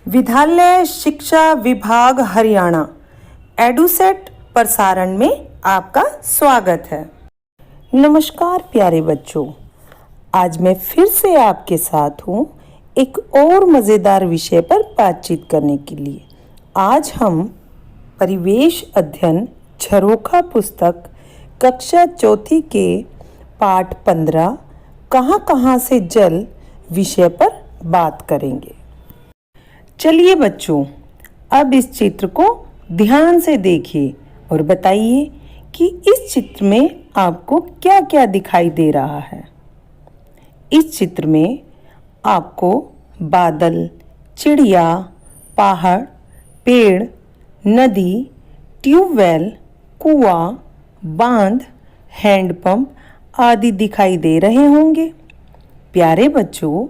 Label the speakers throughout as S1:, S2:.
S1: विद्यालय शिक्षा विभाग हरियाणा एडुसेट प्रसारण में आपका स्वागत है। नमस्कार प्यारे बच्चों, आज मैं फिर से आपके साथ हूँ एक और मज़ेदार विषय पर बातचीत करने के लिए। आज हम परिवेश अध्ययन झरोखा पुस्तक कक्षा चौथी के पाठ 15 कहाँ से जल विषय पर बात करेंगे। चलिए बच्चों, अब इस चित्र को ध्यान से देखिए और बताइए कि इस चित्र में आपको क्या क्या दिखाई दे रहा है। इस चित्र में आपको बादल, चिड़िया, पहाड़, पेड़, नदी, ट्यूबवेल, कुआं, बांध, हैंडपंप आदि दिखाई दे रहे होंगे। प्यारे बच्चों,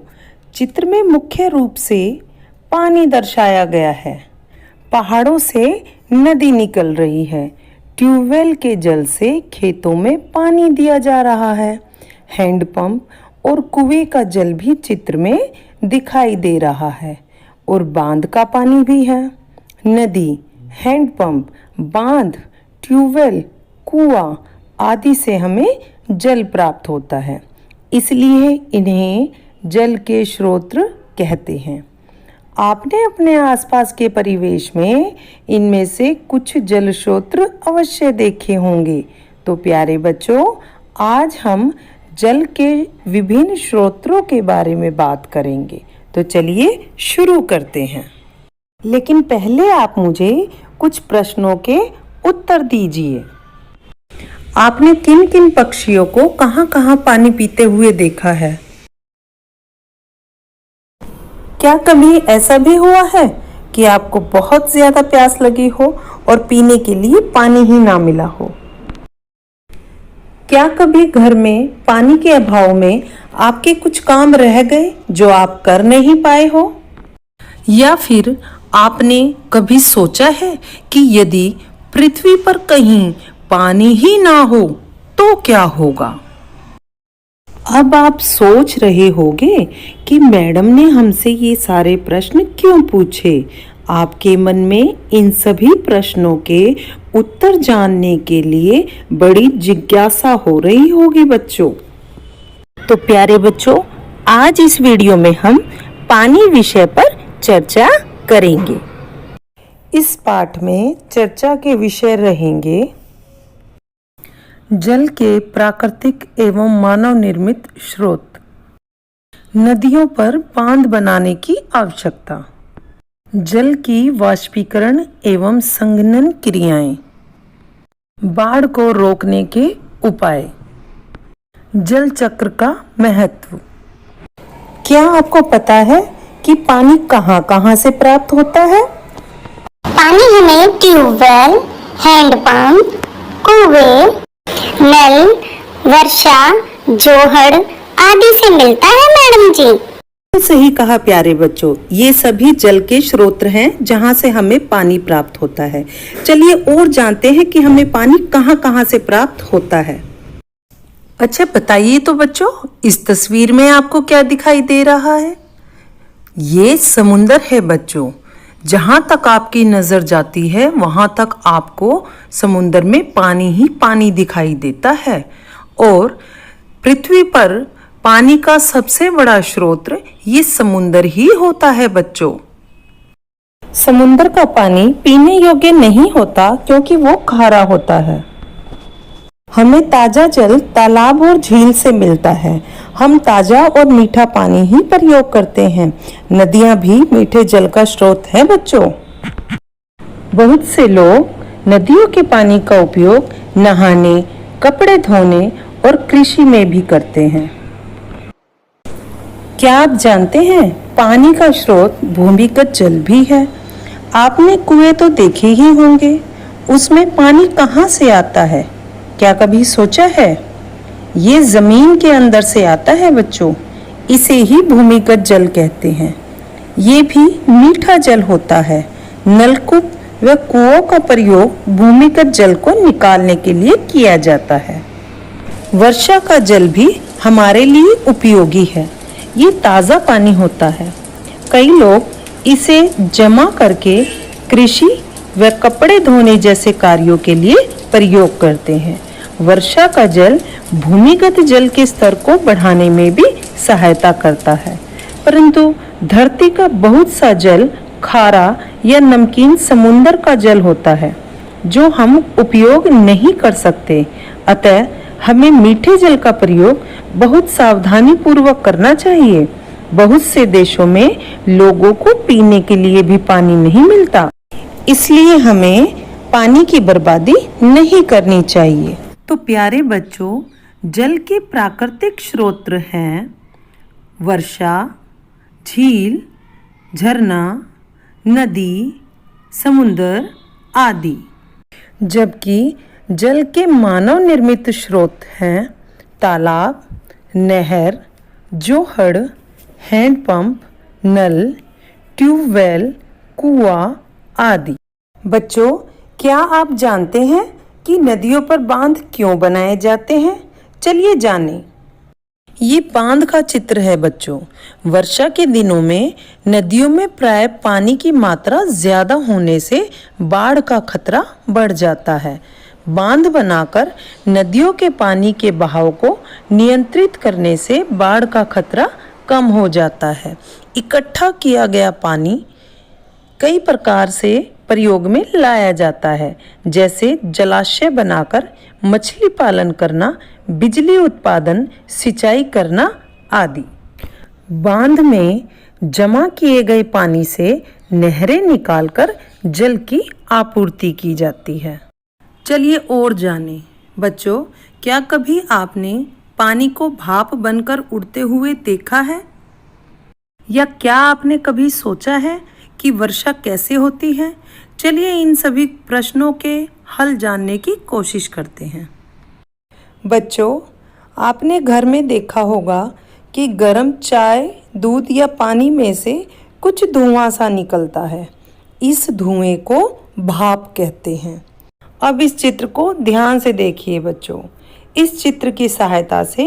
S1: चित्र में मुख्य रूप से पानी दर्शाया गया है। पहाड़ों से नदी निकल रही है। ट्यूबवेल के जल से खेतों में पानी दिया जा रहा है। हैंडपंप और कुएं का जल भी चित्र में दिखाई दे रहा है और बांध का पानी भी है। नदी, हैंडपंप, बांध, ट्यूबवेल, कुआं आदि से हमें जल प्राप्त होता है, इसलिए इन्हें जल के स्रोत कहते हैं। आपने अपने आसपास के परिवेश में इनमें से कुछ जल स्रोत अवश्य देखे होंगे। तो प्यारे बच्चों, आज हम जल के विभिन्न स्रोतों के बारे में बात करेंगे। तो चलिए शुरू करते हैं। लेकिन पहले आप मुझे कुछ प्रश्नों के उत्तर दीजिए। आपने किन किन पक्षियों को कहाँ पानी पीते हुए देखा है? क्या कभी ऐसा भी हुआ है कि आपको बहुत ज्यादा प्यास लगी हो और पीने के लिए पानी ही ना मिला हो? क्या कभी घर में पानी के अभाव में आपके कुछ काम रह गए जो आप कर नहीं पाए हो? या फिर आपने कभी सोचा है कि यदि पृथ्वी पर कहीं पानी ही ना हो तो क्या होगा? अब आप सोच रहे होंगे कि मैडम ने हमसे ये सारे प्रश्न क्यों पूछे। आपके मन में इन सभी प्रश्नों के उत्तर जानने के लिए बड़ी जिज्ञासा हो रही होगी बच्चों। तो प्यारे बच्चों, आज इस वीडियो में हम पानी विषय पर चर्चा करेंगे। इस पाठ में चर्चा के विषय रहेंगे जल के प्राकृतिक एवं मानव निर्मित स्रोत, नदियों पर बांध बनाने की आवश्यकता, जल की वाष्पीकरण एवं संघनन क्रियाएं, बाढ़ को रोकने के उपाय, जल चक्र का महत्व। क्या आपको पता है कि पानी कहाँ से प्राप्त होता है?
S2: पानी हमें ट्यूबवेल, हैंडपंप, कुएं, नल, वर्षा, जोहड़ आदि से मिलता है मैडम जी।
S1: सही कहा प्यारे बच्चों, ये सभी जल के स्रोत हैं जहाँ से हमें पानी प्राप्त होता है। चलिए और जानते हैं कि हमें पानी कहाँ से प्राप्त होता है। अच्छा बताइए तो बच्चों, इस तस्वीर में आपको क्या दिखाई दे रहा है? ये समुंदर है बच्चों। जहाँ तक आपकी नजर जाती है वहां तक आपको समुंदर में पानी ही पानी दिखाई देता है और पृथ्वी पर पानी का सबसे बड़ा स्रोत ये समुंदर ही होता है बच्चों। समुंदर का पानी पीने योग्य नहीं होता क्योंकि वो खारा होता है। हमें ताजा जल तालाब और झील से मिलता है। हम ताजा और मीठा पानी ही प्रयोग करते हैं। नदियां भी मीठे जल का स्रोत है बच्चों। बहुत से लोग नदियों के पानी का उपयोग नहाने, कपड़े धोने और कृषि में भी करते हैं। क्या आप जानते हैं पानी का स्रोत भूमिगत जल भी है? आपने कुएं तो देखे ही होंगे, उसमें पानी कहाँ से आता है? क्या कभी सोचा है? ये जमीन के अंदर से आता है बच्चों। इसे ही भूमिगत जल कहते हैं। ये भी मीठा जल होता है। नलकूप व कुओं का प्रयोग भूमिगत जल को निकालने के लिए किया जाता है। वर्षा का जल भी हमारे लिए उपयोगी है। ये ताज़ा पानी होता है। कई लोग इसे जमा करके कृषि व कपड़े धोने जैसे कार्यों के लिए प्रयोग करते हैं। वर्षा का जल भूमिगत जल के स्तर को बढ़ाने में भी सहायता करता है, परंतु धरती का बहुत सा जल खारा या नमकीन समुद्र का जल होता है जो हम उपयोग नहीं कर सकते। अतः हमें मीठे जल का प्रयोग बहुत सावधानी पूर्वक करना चाहिए। बहुत से देशों में लोगों को पीने के लिए भी पानी नहीं मिलता, इसलिए हमें पानी की बर्बादी नहीं करनी चाहिए। तो प्यारे बच्चों, जल के प्राकृतिक स्रोत हैं वर्षा, झील, झरना, नदी, समुद्र आदि, जबकि जल के मानव निर्मित स्रोत हैं तालाब, नहर, जोहड़, हैंडपंप, नल, ट्यूबवेल, कुआं आदि। बच्चों, क्या आप जानते हैं कि नदियों पर बांध क्यों बनाए जाते हैं? चलिए जानें। ये बांध का चित्र है बच्चों। वर्षा के दिनों में नदियों में प्राय पानी की मात्रा ज्यादा होने से बाढ़ का खतरा बढ़ जाता है। बांध बनाकर नदियों के पानी के बहाव को नियंत्रित करने से बाढ़ का खतरा कम हो जाता है। इकट्ठा किया गया पानी कई प्रकार से प्रयोग में लाया जाता है, जैसे जलाशय बनाकर मछली पालन करना, बिजली उत्पादन, सिंचाई करना आदि। बांध में जमा किए गए पानी से नहरें निकालकर जल की आपूर्ति की जाती है। चलिए और जानें। बच्चों, क्या कभी आपने पानी को भाप बनकर उड़ते हुए देखा है? या क्या आपने कभी सोचा है कि वर्षा कैसे होती है? चलिए इन सभी प्रश्नों के हल जानने की कोशिश करते हैं। बच्चों, आपने घर में देखा होगा कि गर्म चाय, दूध या पानी में से कुछ धुआं सा निकलता है। इस धुएं को भाप कहते हैं। अब इस चित्र को ध्यान से देखिए बच्चों। इस चित्र की सहायता से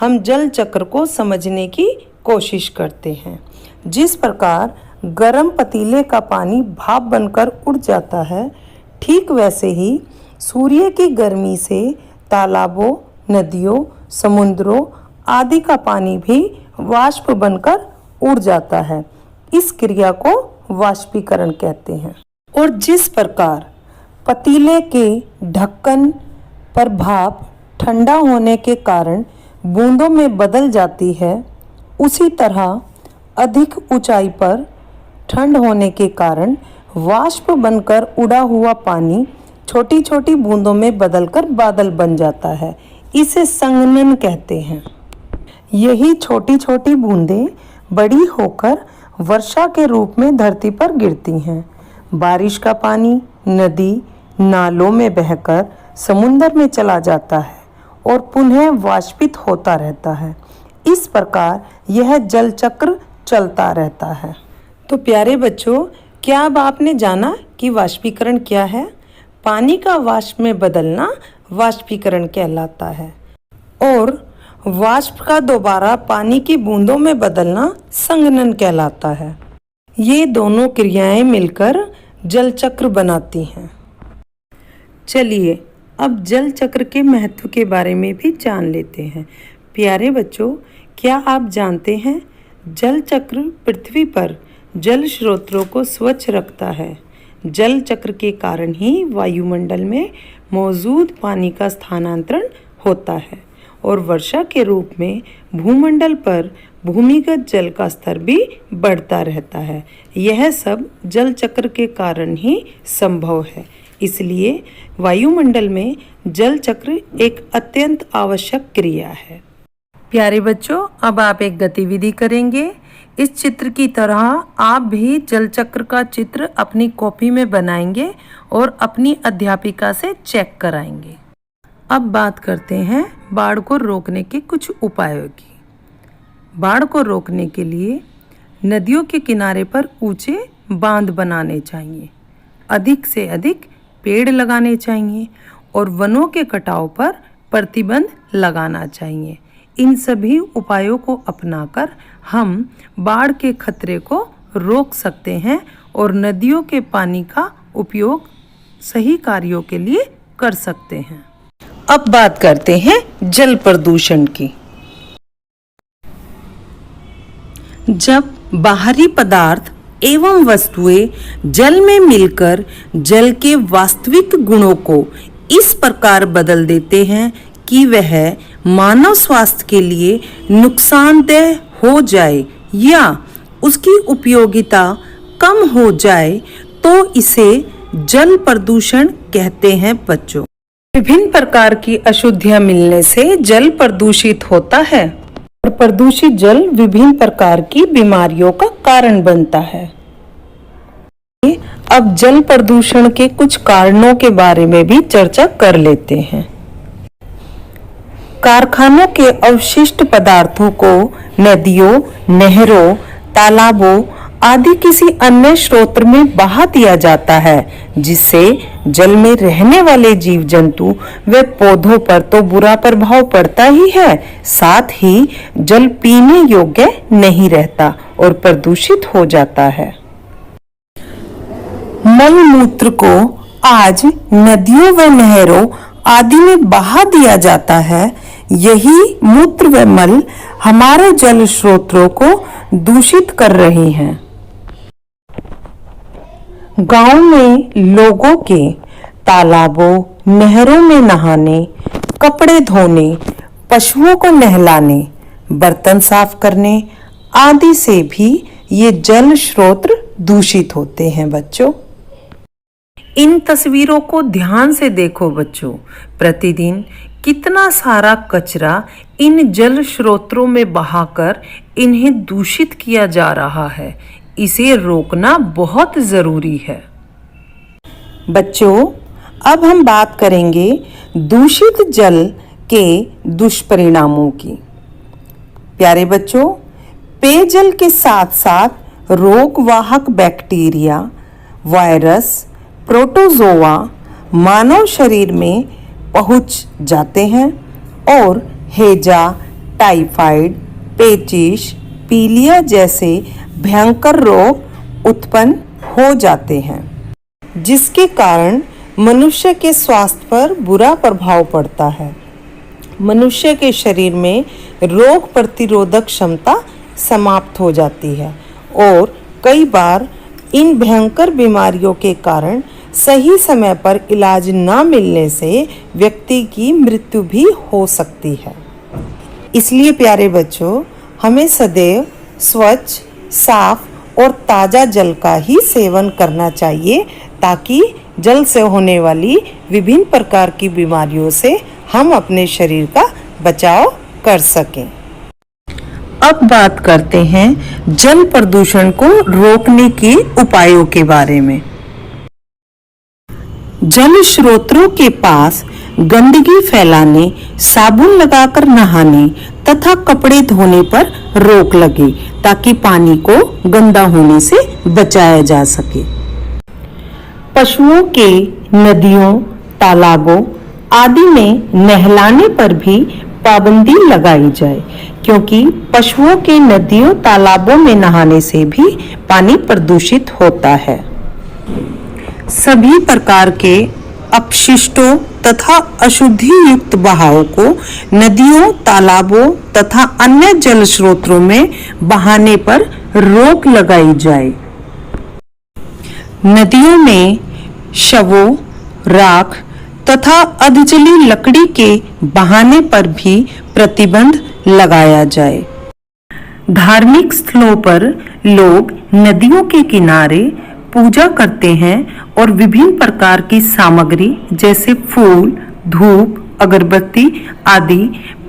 S1: हम जल चक्र को समझने की कोशिश करते हैं। जिस प्रकार गर्म पतीले का पानी भाप बनकर उड़ जाता है, ठीक वैसे ही सूर्य की गर्मी से तालाबों, नदियों, समुद्रों आदि का पानी भी वाष्प बनकर उड़ जाता है। इस क्रिया को वाष्पीकरण कहते हैं। और जिस प्रकार पतीले के ढक्कन पर भाप ठंडा होने के कारण बूंदों में बदल जाती है, उसी तरह अधिक ऊंचाई पर ठंड होने के कारण वाष्प बनकर उड़ा हुआ पानी छोटी छोटी बूंदों में बदलकर बादल बन जाता है। इसे संघनन कहते हैं। यही छोटी छोटी बूंदें बड़ी होकर वर्षा के रूप में धरती पर गिरती हैं। बारिश का पानी नदी, नालों में बहकर समुद्र में चला जाता है और पुनः वाष्पित होता रहता है। इस प्रकार यह जल चक्र चलता रहता है। तो प्यारे बच्चों, क्या अब आपने जाना कि वाष्पीकरण क्या है? पानी का वाष्प में बदलना वाष्पीकरण कहलाता है और वाष्प का दोबारा पानी की बूंदों में बदलना संघनन कहलाता है। ये दोनों क्रियाएं मिलकर जल चक्र बनाती हैं। चलिए अब जल चक्र के महत्व के बारे में भी जान लेते हैं। प्यारे बच्चों, क्या आप जानते हैं जल चक्र पृथ्वी पर जल स्रोतों को स्वच्छ रखता है। जल चक्र के कारण ही वायुमंडल में मौजूद पानी का स्थानांतरण होता है और वर्षा के रूप में भूमंडल पर भूमिगत जल का स्तर भी बढ़ता रहता है। यह सब जल चक्र के कारण ही संभव है। इसलिए वायुमंडल में जल चक्र एक अत्यंत आवश्यक क्रिया है। प्यारे बच्चों, अब आप एक गतिविधि करेंगे। इस चित्र की तरह आप भी जल चक्र का चित्र अपनी कॉपी में बनाएंगे और अपनी अध्यापिका से चेक कराएंगे। अब बात करते हैं बाढ़ को रोकने के कुछ उपायों की। बाढ़ को रोकने के लिए नदियों के किनारे पर ऊंचे बांध बनाने चाहिए, अधिक से अधिक पेड़ लगाने चाहिए और वनों के कटाव पर प्रतिबंध लगाना चाहिए। इन सभी उपायों को अपनाकर हम बाढ़ के खतरे को रोक सकते हैं और नदियों के पानी का उपयोग सही कार्यों के लिए कर सकते हैं। अब बात करते हैं जल प्रदूषण की। जब बाहरी पदार्थ एवं वस्तुएं जल में मिलकर जल के वास्तविक गुणों को इस प्रकार बदल देते हैं कि वह मानव स्वास्थ्य के लिए नुकसानदेह हो जाए या उसकी उपयोगिता कम हो जाए तो इसे जल प्रदूषण कहते हैं बच्चों। विभिन्न प्रकार की अशुद्धियां मिलने से जल प्रदूषित होता है और प्रदूषित जल विभिन्न प्रकार की बीमारियों का कारण बनता है। अब जल प्रदूषण के कुछ कारणों के बारे में भी चर्चा कर लेते हैं। कारखानों के अवशिष्ट पदार्थों को नदियों, नहरों, तालाबों आदि किसी अन्य स्रोत में बहा दिया जाता है, जिससे जल में रहने वाले जीव जंतु व पौधों पर तो बुरा प्रभाव पड़ता ही है, साथ ही जल पीने योग्य नहीं रहता और प्रदूषित हो जाता है। मल मूत्र को आज नदियों व नहरों आदि में बहा दिया जाता है। यही मूत्र व मल हमारे जल स्रोतों को दूषित कर रहे हैं। गांव में लोगों के तालाबों, नहरों में नहाने, कपड़े धोने, पशुओं को नहलाने, बर्तन साफ करने आदि से भी ये जल स्रोत दूषित होते हैं बच्चों। इन तस्वीरों को ध्यान से देखो बच्चों। प्रतिदिन कितना सारा कचरा इन जल स्रोतों में बहाकर इन्हें दूषित किया जा रहा है। इसे रोकना बहुत जरूरी है। बच्चों, अब हम बात करेंगे दूषित जल के दुष्परिणामों की। प्यारे बच्चों, पेयजल के साथ साथ रोगवाहक बैक्टीरिया, वायरस, प्रोटोजोआ मानव शरीर में पहुंच जाते हैं और हैजा, टाइफाइड, पेचिश, पीलिया जैसे भयंकर रोग उत्पन्न हो जाते हैं, जिसके कारण मनुष्य के स्वास्थ्य पर बुरा प्रभाव पड़ता है। मनुष्य के शरीर में रोग प्रतिरोधक क्षमता समाप्त हो जाती है और कई बार इन भयंकर बीमारियों के कारण सही समय पर इलाज न मिलने से व्यक्ति की मृत्यु भी हो सकती है। इसलिए प्यारे बच्चों, हमें सदैव स्वच्छ, साफ और ताज़ा जल का ही सेवन करना चाहिए, ताकि जल से होने वाली विभिन्न प्रकार की बीमारियों से हम अपने शरीर का बचाव कर सकें। अब बात करते हैं जल प्रदूषण को रोकने के उपायों के बारे में। जल स्रोतों के पास गंदगी फैलाने, साबुन लगाकर नहाने तथा कपड़े धोने पर रोक लगे, ताकि पानी को गंदा होने से बचाया जा सके। पशुओं के नदियों, तालाबों आदि में नहलाने पर भी पाबंदी लगाई जाए, क्योंकि पशुओं के नदियों, तालाबों में नहाने से भी पानी प्रदूषित होता है। सभी प्रकार के अपशिष्टों तथा अशुद्धि युक्त बहाव को नदियों, तालाबों तथा अन्य जल स्रोतों में बहाने पर रोक लगाई जाए। नदियों में शवों, राख तथा अधजली लकड़ी के बहाने पर भी प्रतिबंध लगाया जाए। धार्मिक स्थलों पर लोग नदियों के किनारे पूजा करते हैं और विभिन्न प्रकार की सामग्री जैसे फूल, धूप, अगरबत्ती आदि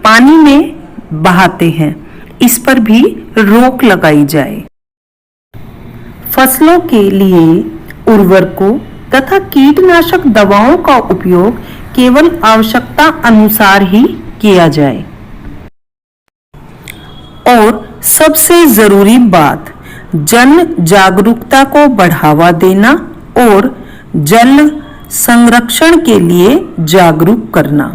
S1: पानी में बहाते हैं। इस पर भी रोक लगाई जाए। फसलों के लिए उर्वरकों तथा कीटनाशक दवाओं का उपयोग केवल आवश्यकता अनुसार ही किया जाए। और सबसे जरूरी बात, जन जागरूकता को बढ़ावा देना और जल संरक्षण के लिए जागरूक करना,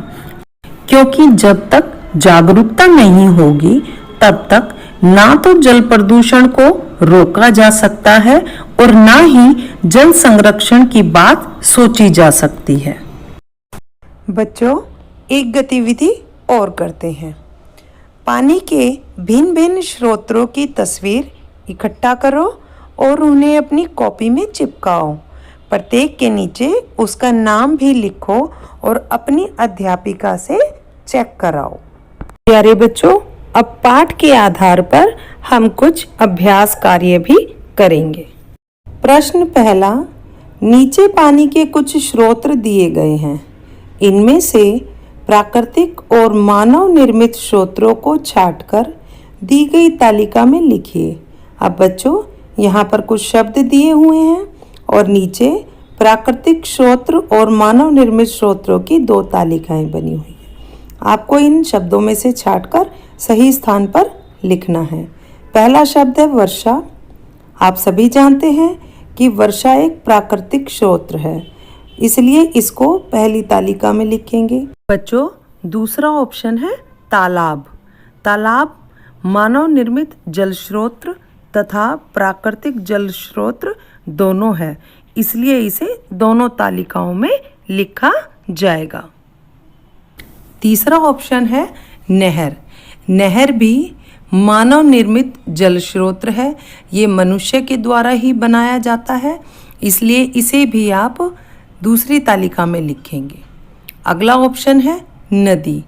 S1: क्योंकि जब तक जागरूकता नहीं होगी तब तक ना तो जल प्रदूषण को रोका जा सकता है और ना ही जल संरक्षण की बात सोची जा सकती है। बच्चों, एक गतिविधि और करते हैं। पानी के भिन्न भिन्न स्रोतों की तस्वीर इकट्ठा करो और उन्हें अपनी कॉपी में चिपकाओ। प्रत्येक के नीचे उसका नाम भी लिखो और अपनी अध्यापिका से चेक कराओ। प्यारे बच्चों, अब पाठ के आधार पर हम कुछ अभ्यास कार्य भी करेंगे। प्रश्न पहला, नीचे पानी के कुछ स्रोत दिए गए हैं। इनमें से प्राकृतिक और मानव निर्मित स्रोतों को छांटकर दी गई तालिका में लिखिए। अब बच्चों, यहाँ पर कुछ शब्द दिए हुए हैं और नीचे प्राकृतिक स्रोत और मानव निर्मित स्रोतों की 2 तालिकाएं बनी हुई हैं। आपको इन शब्दों में से छांटकर सही स्थान पर लिखना है। पहला शब्द है वर्षा। आप सभी जानते हैं कि वर्षा एक प्राकृतिक स्रोत है, इसलिए इसको पहली तालिका में लिखेंगे। बच्चों, दूसरा ऑप्शन है तालाब। तालाब मानव निर्मित जल स्रोत तथा प्राकृतिक जल स्रोत दोनों है, इसलिए इसे दोनों तालिकाओं में लिखा जाएगा। तीसरा ऑप्शन है नहर। नहर भी मानव निर्मित जल स्रोत है। ये मनुष्य के द्वारा ही बनाया जाता है, इसलिए इसे भी आप दूसरी तालिका में लिखेंगे। अगला ऑप्शन है नदी।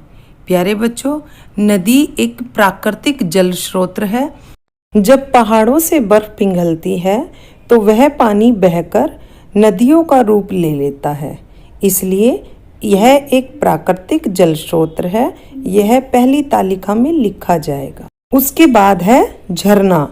S1: प्यारे बच्चों, नदी एक प्राकृतिक जल स्रोत है। जब पहाड़ों से बर्फ पिघलती है तो वह पानी बहकर नदियों का रूप ले लेता है, इसलिए यह एक प्राकृतिक जल स्रोत है। यह पहली तालिका में लिखा जाएगा। उसके बाद है झरना।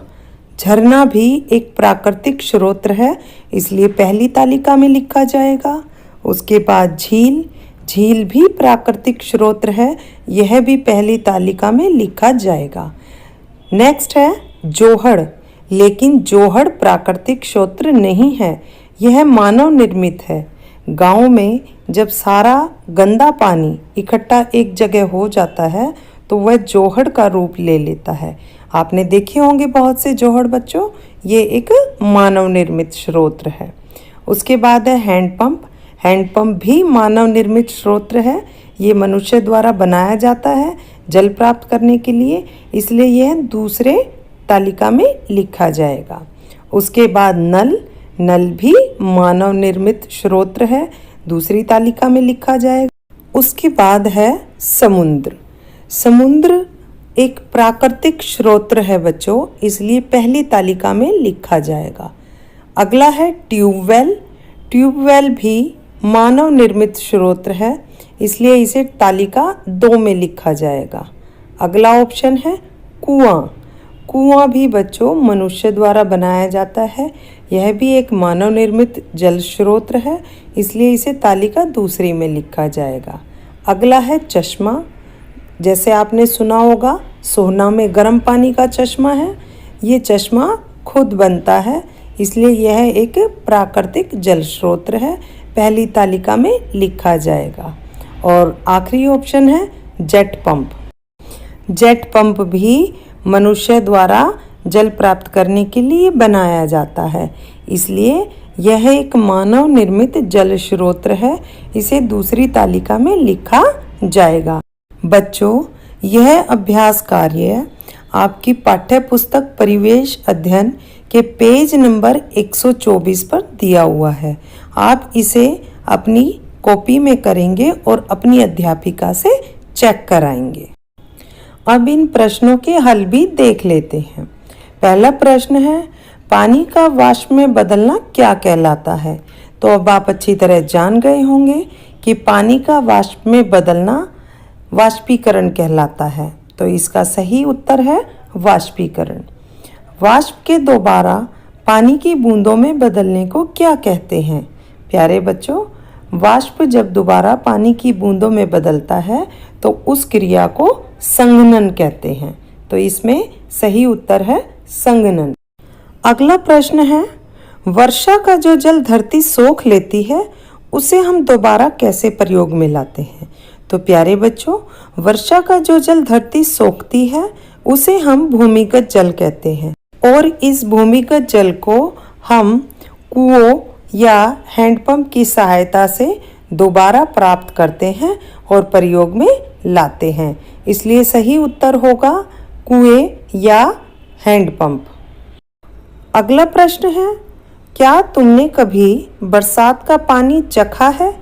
S1: झरना भी एक प्राकृतिक स्रोत है, इसलिए पहली तालिका में लिखा जाएगा। उसके बाद झील। झील भी प्राकृतिक स्रोत है, यह भी पहली तालिका में लिखा जाएगा। नेक्स्ट है जोहड़। लेकिन जोहड़ प्राकृतिक स्रोत नहीं है, यह मानव निर्मित है। गांव में जब सारा गंदा पानी इकट्ठा एक जगह हो जाता है तो वह जोहड़ का रूप ले लेता है। आपने देखे होंगे बहुत से जोहड़ बच्चों, ये एक मानव निर्मित स्रोत है। उसके बाद है हैंडपंप। हैंडपंप भी मानव निर्मित स्रोत है। ये मनुष्य द्वारा बनाया जाता है जल प्राप्त करने के लिए, इसलिए यह दूसरे तालिका में लिखा जाएगा। उसके बाद नल। नल भी मानव निर्मित स्रोत है, दूसरी तालिका में लिखा जाएगा। उसके बाद है समुद्र। समुद्र एक प्राकृतिक स्रोत है बच्चों, इसलिए पहली तालिका में लिखा जाएगा। अगला है ट्यूबवेल। ट्यूबवेल भी मानव निर्मित स्रोत है, इसलिए इसे तालिका 2 में लिखा जाएगा। अगला ऑप्शन है कुआं। कुआं भी बच्चों मनुष्य द्वारा बनाया जाता है, यह भी एक मानव निर्मित जल स्रोत है, इसलिए इसे तालिका दूसरी में लिखा जाएगा। अगला है चश्मा। जैसे आपने सुना होगा सोहना में गर्म पानी का चश्मा है, ये चश्मा खुद बनता है, इसलिए यह एक प्राकृतिक जल स्रोत है, पहली तालिका में लिखा जाएगा। और आखिरी ऑप्शन है जेट पंप। जेट पंप भी मनुष्य द्वारा जल प्राप्त करने के लिए बनाया जाता है, इसलिए यह एक मानव निर्मित जल स्रोत है, इसे दूसरी तालिका में लिखा जाएगा। बच्चों, यह अभ्यास कार्य आपकी पाठ्य पुस्तक परिवेश अध्ययन के पेज नंबर 124 पर दिया हुआ है। आप इसे अपनी कॉपी में करेंगे और अपनी अध्यापिका से चेक कराएंगे। अब इन प्रश्नों के हल भी देख लेते हैं। पहला प्रश्न है, पानी का वाष्प में बदलना क्या कहलाता है? तो अब आप अच्छी तरह जान गए होंगे कि पानी का वाष्प में बदलना वाष्पीकरण कहलाता है। तो इसका सही उत्तर है वाष्पीकरण। वाष्प के दोबारा पानी की बूंदों में बदलने को क्या कहते हैं? प्यारे बच्चों, वाष्प जब दोबारा पानी की बूंदों में बदलता है तो उस क्रिया को संघनन कहते हैं। तो इसमें सही उत्तर है संघनन। अगला प्रश्न है, वर्षा का जो जल धरती सोख लेती है उसे हम दोबारा कैसे प्रयोग में लाते हैं? तो प्यारे बच्चों, वर्षा का जो जल धरती सोखती है उसे हम भूमिगत जल कहते हैं और इस भूमिगत जल को हम कुओं या हैंडपंप की सहायता से दोबारा प्राप्त करते हैं और प्रयोग में लाते हैं। इसलिए सही उत्तर होगा कुएं या हैंडपंप। अगला प्रश्न है, क्या तुमने कभी बरसात का पानी चखा है?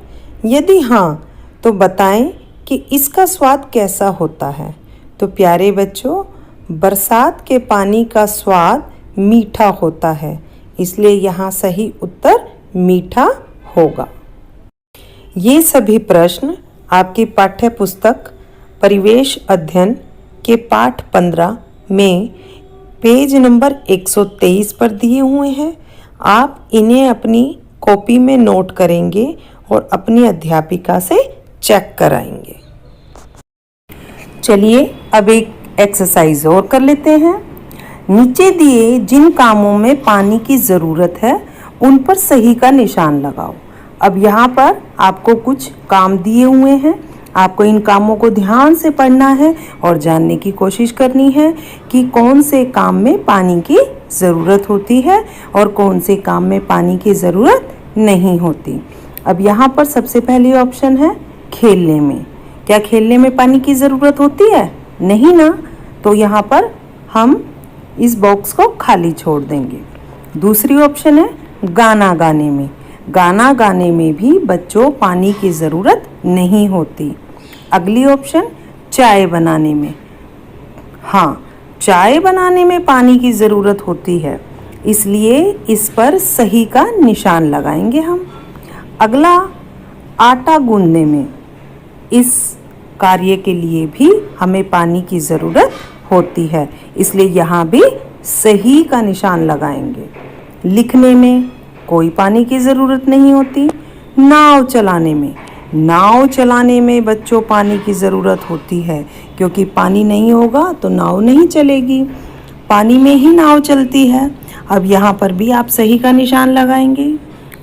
S1: यदि हाँ, तो बताएं कि इसका स्वाद कैसा होता है। तो प्यारे बच्चों, बरसात के पानी का स्वाद मीठा होता है, इसलिए यहाँ सही उत्तर मीठा होगा। ये सभी प्रश्न आपकी पाठ्य पुस्तक परिवेश अध्ययन के पाठ 15 में पेज नंबर 123 पर दिए हुए हैं। आप इन्हें अपनी कॉपी में नोट करेंगे और अपनी अध्यापिका से चेक कराएंगे। चलिए अब एक एक्सरसाइज और कर लेते हैं। नीचे दिए जिन कामों में पानी की ज़रूरत है उन पर सही का निशान लगाओ। अब यहाँ पर आपको कुछ काम दिए हुए हैं, आपको इन कामों को ध्यान से पढ़ना है और जानने की कोशिश करनी है कि कौन से काम में पानी की ज़रूरत होती है और कौन से काम में पानी की ज़रूरत नहीं होती। अब यहाँ पर सबसे पहली ऑप्शन है खेलने में। क्या खेलने में पानी की ज़रूरत होती है? नहीं ना, तो यहाँ पर हम इस बॉक्स को खाली छोड़ देंगे। दूसरी ऑप्शन है गाना गाने में। गाना गाने में भी बच्चों पानी की ज़रूरत नहीं होती। अगली ऑप्शन चाय बनाने में। हाँ, चाय बनाने में पानी की ज़रूरत होती है, इसलिए इस पर सही का निशान लगाएंगे हम। अगला आटा गूंदने में। इस कार्य के लिए भी हमें पानी की ज़रूरत होती है, इसलिए यहाँ भी सही का निशान लगाएंगे। लिखने में कोई पानी की ज़रूरत नहीं होती। नाव चलाने में, नाव चलाने में बच्चों पानी की ज़रूरत होती है, क्योंकि पानी नहीं होगा तो नाव नहीं चलेगी, पानी में ही नाव चलती है। अब यहाँ पर भी आप सही का निशान लगाएंगे।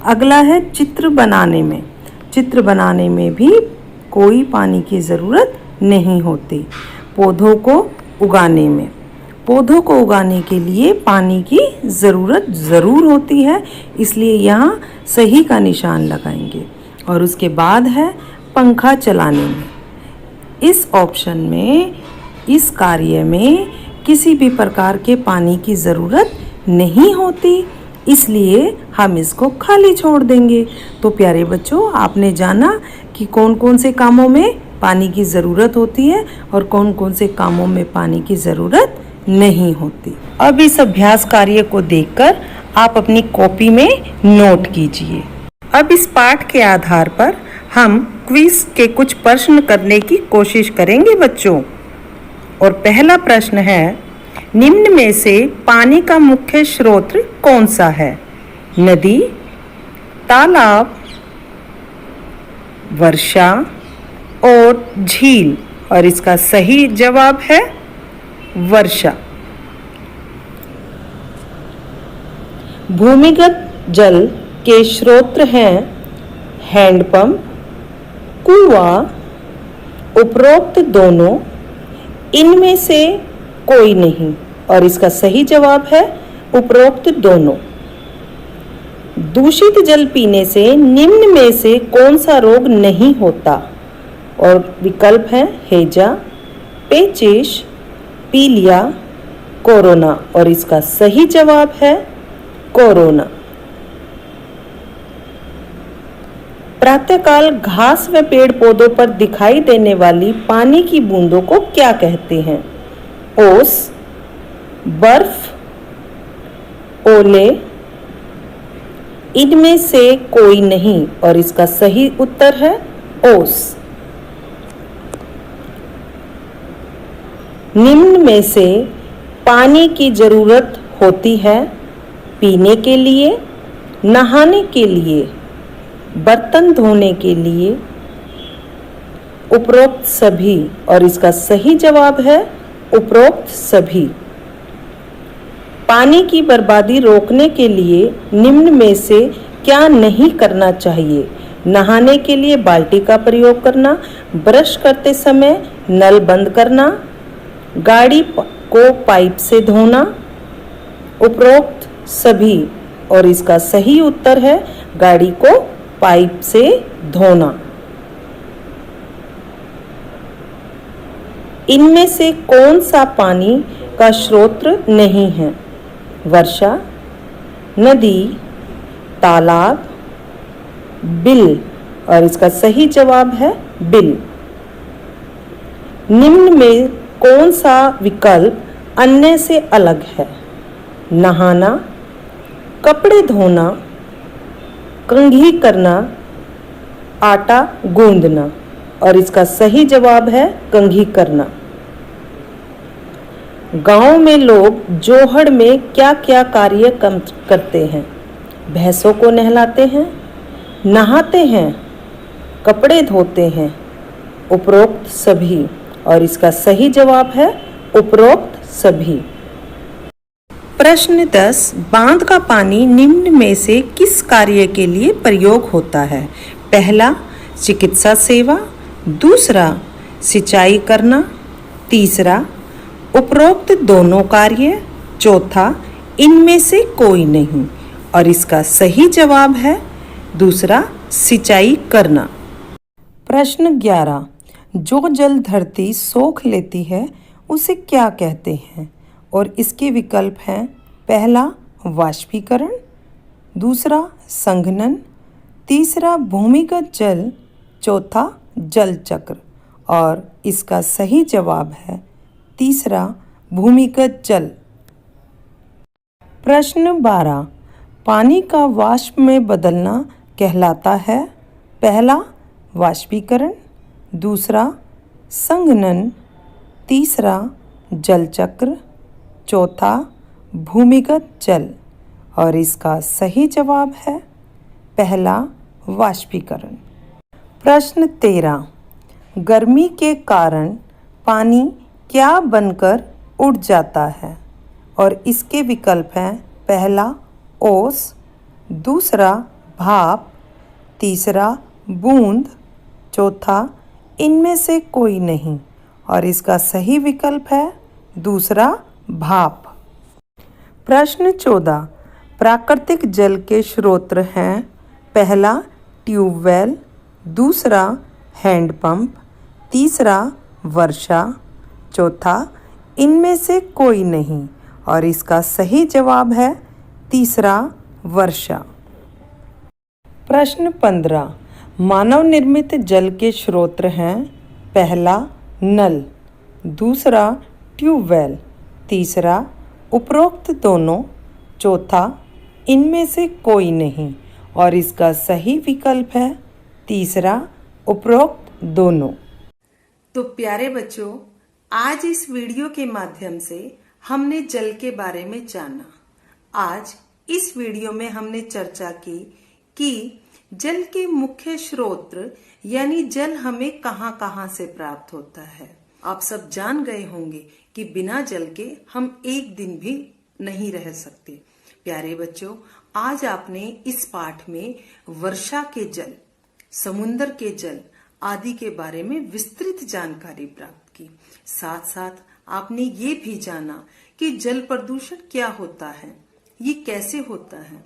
S1: अगला है चित्र बनाने में। चित्र बनाने में भी कोई पानी की ज़रूरत नहीं होती। पौधों को उगाने में, पौधों को उगाने के लिए पानी की ज़रूरत ज़रूर होती है, इसलिए यहाँ सही का निशान लगाएंगे। और उसके बाद है पंखा चलाने में। इस ऑप्शन में, इस कार्य में किसी भी प्रकार के पानी की ज़रूरत नहीं होती, इसलिए हम इसको खाली छोड़ देंगे। तो प्यारे बच्चों, आपने जाना कि कौन कौन से कामों में पानी की ज़रूरत होती है और कौन कौन से कामों में पानी की ज़रूरत नहीं होती। अब इस अभ्यास कार्य को देखकर आप अपनी कॉपी में नोट कीजिए। अब इस पाठ के आधार पर हम क्विज के कुछ प्रश्न करने की कोशिश करेंगे बच्चों। और पहला प्रश्न है, निम्न में से पानी का मुख्य स्रोत कौन सा है? नदी, तालाब, वर्षा और झील। और इसका सही जवाब है वर्षा। भूमिगत जल के स्रोत हैं हैंडपंप, कुआं, उपरोक्त दोनों, इनमें से कोई नहीं। और इसका सही जवाब है उपरोक्त दोनों। दूषित जल पीने से निम्न में से कौन सा रोग नहीं होता? और विकल्प है हैजा, पेचिश, पीलिया, कोरोना। और इसका सही जवाब है कोरोना। प्रातःकाल घास व पेड़ पौधों पर दिखाई देने वाली पानी की बूंदों को क्या कहते हैं? ओस, बर्फ, ओले, इनमें से कोई नहीं। और इसका सही उत्तर है ओस। निम्न में से पानी की जरूरत होती है पीने के लिए, नहाने के लिए, बर्तन धोने के लिए, उपरोक्त सभी। और इसका सही जवाब है उपरोक्त सभी। पानी की बर्बादी रोकने के लिए निम्न में से क्या नहीं करना चाहिए? नहाने के लिए बाल्टी का प्रयोग करना, ब्रश करते समय नल बंद करना, गाड़ी को पाइप से धोना, उपरोक्त सभी। और इसका सही उत्तर है गाड़ी को पाइप से धोना। इनमें से कौन सा पानी का स्रोत नहीं है? वर्षा, नदी, तालाब, बिल। और इसका सही जवाब है बिल। निम्न में कौन सा विकल्प अन्य से अलग है? नहाना, कपड़े धोना, कंघी करना, आटा गूंदना। और इसका सही जवाब है कंघी करना। गांव में लोग जोहड़ में क्या क्या कार्य करते हैं? भैंसों को नहलाते हैं, नहाते हैं, कपड़े धोते हैं, उपरोक्त सभी। और इसका सही जवाब है उपरोक्त सभी। प्रश्न 10, बांध का पानी निम्न में से किस कार्य के लिए प्रयोग होता है? पहला, चिकित्सा सेवा, दूसरा, सिंचाई करना, तीसरा, उपरोक्त दोनों कार्य, चौथा, इनमें से कोई नहीं। और इसका सही जवाब है दूसरा, सिंचाई करना। प्रश्न 11, जो जल धरती सोख लेती है उसे क्या कहते हैं? और इसके विकल्प हैं पहला वाष्पीकरण, दूसरा संघनन, तीसरा भूमिगत जल, चौथा जल चक्र। और इसका सही जवाब है तीसरा भूमिगत जल। प्रश्न 12, पानी का वाष्प में बदलना कहलाता है? पहला वाष्पीकरण, दूसरा संघनन, तीसरा जल चक्र, चौथा भूमिगत जल। और इसका सही जवाब है पहला वाष्पीकरण। प्रश्न 13, गर्मी के कारण पानी क्या बनकर उड़ जाता है? और इसके विकल्प हैं पहला ओस, दूसरा भाप, तीसरा बूंद, चौथा इनमें से कोई नहीं। और इसका सही विकल्प है दूसरा भाप। प्रश्न 14, प्राकृतिक जल के स्रोत हैं? पहला ट्यूबवेल, दूसरा हैंडपंप, तीसरा वर्षा, चौथा इनमें से कोई नहीं। और इसका सही जवाब है तीसरा वर्षा। प्रश्न 15, मानव निर्मित जल के स्रोत हैं? पहला नल, दूसरा ट्यूबवेल, तीसरा उपरोक्त दोनों, चौथा इनमें से कोई नहीं। और इसका सही विकल्प है तीसरा उपरोक्त दोनों। तो प्यारे बच्चों, आज इस वीडियो के माध्यम से हमने जल के बारे में जाना। आज इस वीडियो में हमने चर्चा की कि जल के मुख्य स्रोत यानी जल हमें कहाँ कहाँ से प्राप्त होता है। आप सब जान गए होंगे कि बिना जल के हम एक दिन भी नहीं रह सकते। प्यारे बच्चों, आज आपने इस पाठ में वर्षा के जल, समुद्र के जल आदि के बारे में विस्तृत जानकारी प्राप्त की। साथ साथ आपने ये भी जाना कि जल प्रदूषण क्या होता है, ये कैसे होता है,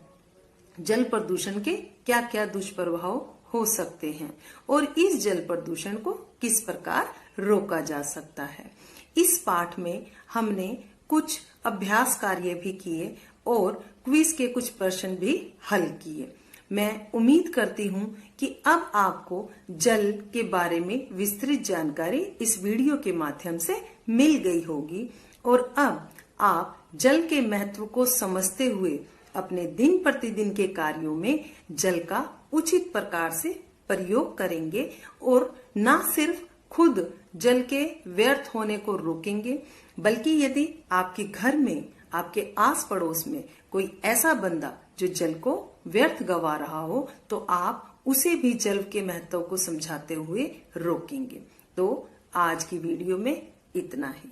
S1: जल प्रदूषण के क्या क्या दुष्प्रभाव हो सकते हैं और इस जल प्रदूषण को किस प्रकार रोका जा सकता है। इस पाठ में हमने कुछ अभ्यास कार्य भी किए और क्विज के कुछ प्रश्न भी हल किए। मैं उम्मीद करती हूँ कि अब आपको जल के बारे में विस्तृत जानकारी इस वीडियो के माध्यम से मिल गई होगी और अब आप जल के महत्व को समझते हुए अपने दिन प्रतिदिन के कार्यों में जल का उचित प्रकार से प्रयोग करेंगे और न सिर्फ खुद जल के व्यर्थ होने को रोकेंगे, बल्कि यदि आपके घर में, आपके आस पड़ोस में कोई ऐसा बंदा जो जल को व्यर्थ गवा रहा हो, तो आप उसे भी जल के महत्व को समझाते हुए रोकेंगे। तो आज की वीडियो में इतना ही।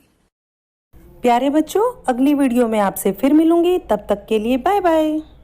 S1: प्यारे बच्चों, अगली वीडियो में आपसे फिर मिलूंगी। तब तक के लिए बाय बाय।